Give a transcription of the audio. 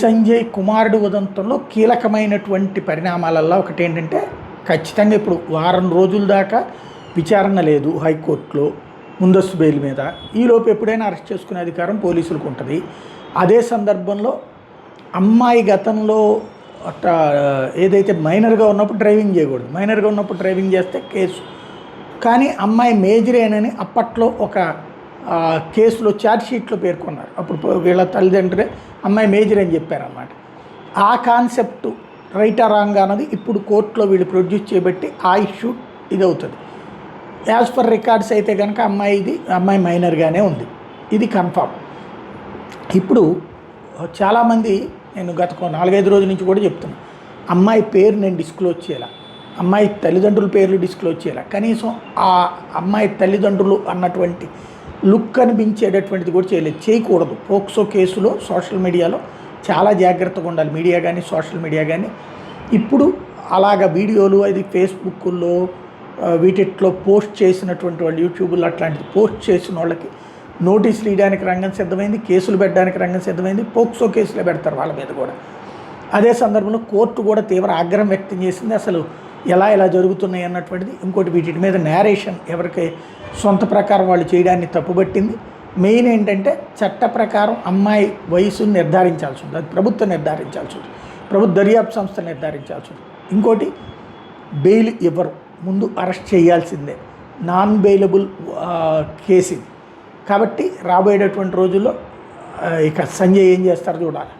సంజయ్ కుమారుడు ఉదంతంలో కీలకమైనటువంటి పరిణామాలలో ఒకటి ఏంటంటే ఖచ్చితంగా ఇప్పుడు వారం రోజుల దాకా విచారణ లేదు హైకోర్టులో ముందస్తు బెయిల్ మీద. ఈలోపు ఎప్పుడైనా అరెస్ట్ చేసుకునే అధికారం పోలీసులకు ఉంటుంది. అదే సందర్భంలో అమ్మాయి గతంలో ఏదైతే మైనర్గా ఉన్నప్పుడు డ్రైవింగ్ చేయకూడదు, మైనర్గా ఉన్నప్పుడు డ్రైవింగ్ చేస్తే కేసు. కానీ అమ్మాయి మేజరేనని అప్పట్లో ఒక కేసులో ఛార్జ్షీట్లో పేర్కొన్నారు. అప్పుడు వీళ్ళ తల్లిదండ్రులే అమ్మాయి మేజర్ అని చెప్పారన్నమాట. ఆ కాన్సెప్ట్ రైట్ ఆ రాంగ్ అన్నది ఇప్పుడు కోర్టులో వీళ్ళు ప్రొడ్యూస్ చేయబట్టి ఆ ఇష్యూ ఇది అవుతుంది. యాజ్ పర్ రికార్డ్స్ అయితే కనుక అమ్మాయి మైనర్గానే ఉంది, ఇది కన్ఫామ్. ఇప్పుడు చాలామంది నేను గత 4-5 రోజుల నుంచి కూడా చెప్తున్నాను, అమ్మాయి పేరు నేను డిస్క్లోజ్ చేయాల, అమ్మాయి తల్లిదండ్రుల పేర్లు డిస్క్లోజ్ చేయాల, కనీసం ఆ అమ్మాయి తల్లిదండ్రులు అన్నటువంటి లుక్ కనిపించేటటువంటిది కూడా చేయకూడదు. పోక్సో కేసులో సోషల్ మీడియాలో చాలా జాగ్రత్తగా ఉండాలి, మీడియా కానీ సోషల్ మీడియా కానీ. ఇప్పుడు అలాగ వీడియోలు అది ఫేస్బుక్లో వీటిట్లో పోస్ట్ చేసినటువంటి వాళ్ళు, యూట్యూబ్లో అట్లాంటిది పోస్ట్ చేసిన వాళ్ళకి నోటీసులు ఇవ్వడానికి రంగం సిద్ధమైంది, కేసులు పెట్టడానికి రంగం సిద్ధమైంది. పోక్సో కేసులే పెడతారు వాళ్ళ మీద కూడా. అదే సందర్భంలో కోర్టు కూడా తీవ్ర ఆగ్రహం వ్యక్తం చేసింది, అసలు ఎలా జరుగుతున్నాయి అన్నటువంటిది. ఇంకోటి వీటి మీద నేరేషన్ ఎవరికి సొంత ప్రకారం వాళ్ళు చేయడాన్ని తప్పుబట్టింది. మెయిన్ ఏంటంటే చట్ట ప్రకారం అమ్మాయి వయసును నిర్ధారించాల్సి ఉంది, అది ప్రభుత్వం నిర్ధారించాల్సి ఉంది, ప్రభుత్వ దర్యాప్తు సంస్థ నిర్ధారించాల్సి ఉంది. ఇంకోటి బెయిల్ ఇవ్వరు, ముందు అరెస్ట్ చేయాల్సిందే, నాన్ బెయిలబుల్ కేసు ఇది. కాబట్టి రాబోయేటటువంటి రోజుల్లో ఇక సంజయ్ ఏం చేస్తారో చూడాలి.